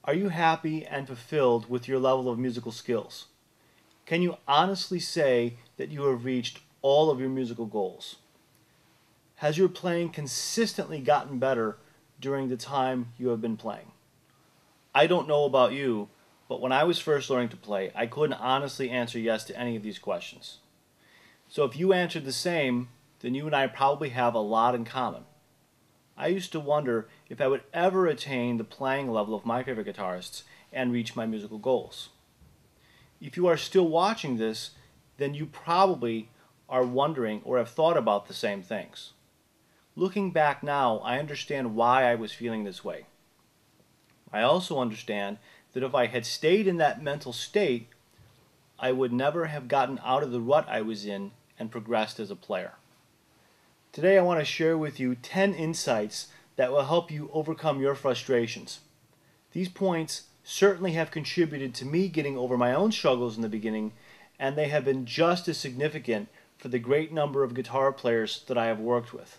Are you happy and fulfilled with your level of musical skills? Can you honestly say that you have reached all of your musical goals? Has your playing consistently gotten better during the time you have been playing? I don't know about you, but when I was first learning to play, I couldn't honestly answer yes to any of these questions. So if you answered the same, then you and I probably have a lot in common. I used to wonder if I would ever attain the playing level of my favorite guitarists and reach my musical goals. If you are still watching this, then you probably are wondering or have thought about the same things. Looking back now, I understand why I was feeling this way. I also understand that if I had stayed in that mental state, I would never have gotten out of the rut I was in and progressed as a player. Today I want to share with you 10 insights that will help you overcome your frustrations. These points certainly have contributed to me getting over my own struggles in the beginning, and they have been just as significant for the great number of guitar players that I have worked with.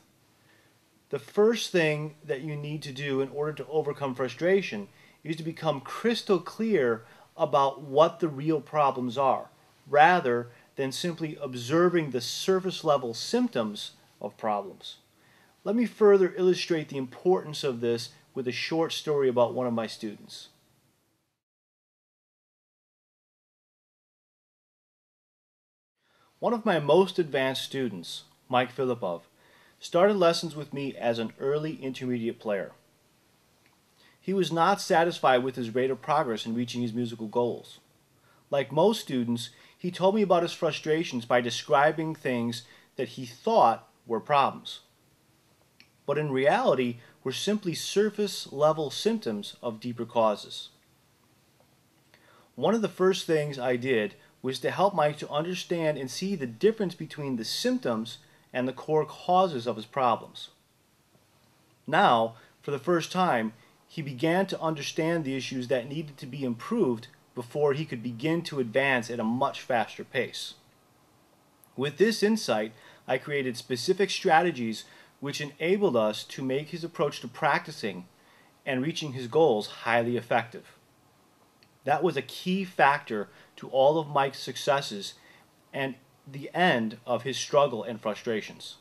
The first thing that you need to do in order to overcome frustration is to become crystal clear about what the real problems are, rather than simply observing the surface level symptoms of problems. Let me further illustrate the importance of this with a short story about one of my students. One of my most advanced students, Mike Filipov, started lessons with me as an early intermediate player. He was not satisfied with his rate of progress in reaching his musical goals. Like most students, he told me about his frustrations by describing things that he thought were problems, but in reality were simply surface level symptoms of deeper causes. One of the first things I did was to help Mike to understand and see the difference between the symptoms and the core causes of his problems. Now, for the first time, he began to understand the issues that needed to be improved before he could begin to advance at a much faster pace. With this insight, I created specific strategies which enabled us to make his approach to practicing and reaching his goals highly effective. That was a key factor to all of Mike's successes and the end of his struggle and frustrations.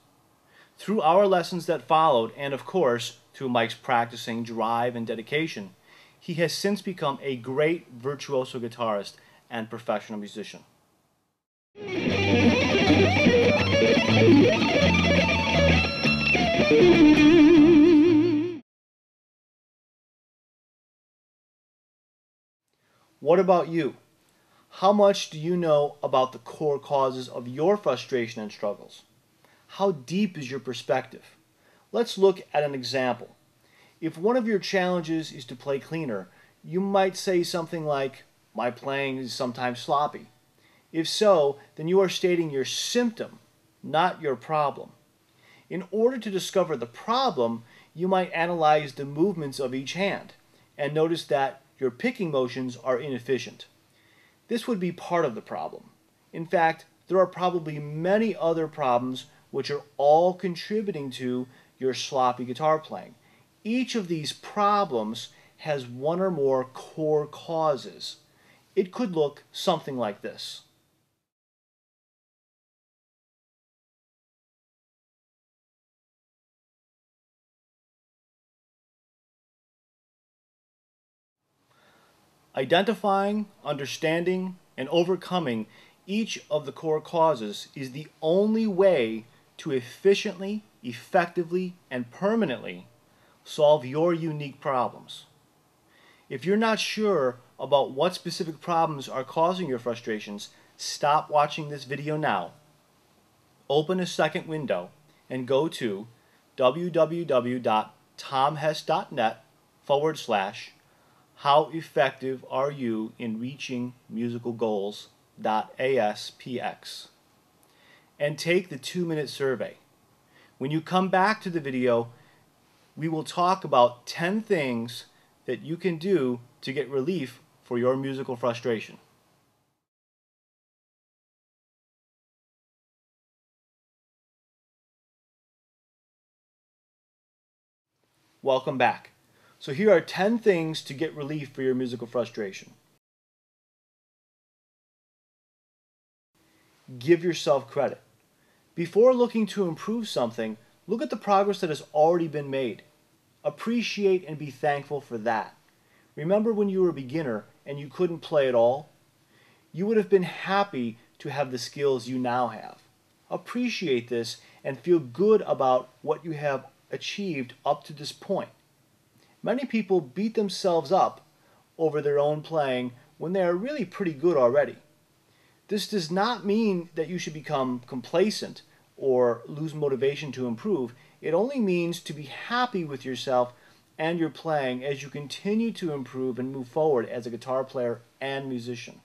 Through our lessons that followed, and of course, through Mike's practicing, drive, and dedication, he has since become a great virtuoso guitarist and professional musician. What about you? How much do you know about the core causes of your frustration and struggles? How deep is your perspective? Let's look at an example. If one of your challenges is to play cleaner, you might say something like, "My playing is sometimes sloppy." If so, then you are stating your symptom, not your problem. In order to discover the problem, you might analyze the movements of each hand and notice that your picking motions are inefficient. This would be part of the problem. In fact, there are probably many other problems which are all contributing to your sloppy guitar playing. Each of these problems has one or more core causes. It could look something like this. Identifying, understanding, and overcoming each of the core causes is the only way to efficiently, effectively, and permanently solve your unique problems. If you're not sure about what specific problems are causing your frustrations, stop watching this video now. Open a second window and go to www.tomhess.net/ how effective are you in reaching musical goals.aspx and take the 2-minute survey. When you come back to the video, we will talk about 10 things that you can do to get relief for your musical frustration. Welcome back. So here are 10 things to get relief for your musical frustration. Give yourself credit. Before looking to improve something, look at the progress that has already been made. Appreciate and be thankful for that. Remember when you were a beginner and you couldn't play at all? You would have been happy to have the skills you now have. Appreciate this and feel good about what you have achieved up to this point. Many people beat themselves up over their own playing when they are really pretty good already. This does not mean that you should become complacent or lose motivation to improve. It only means to be happy with yourself and your playing as you continue to improve and move forward as a guitar player and musician.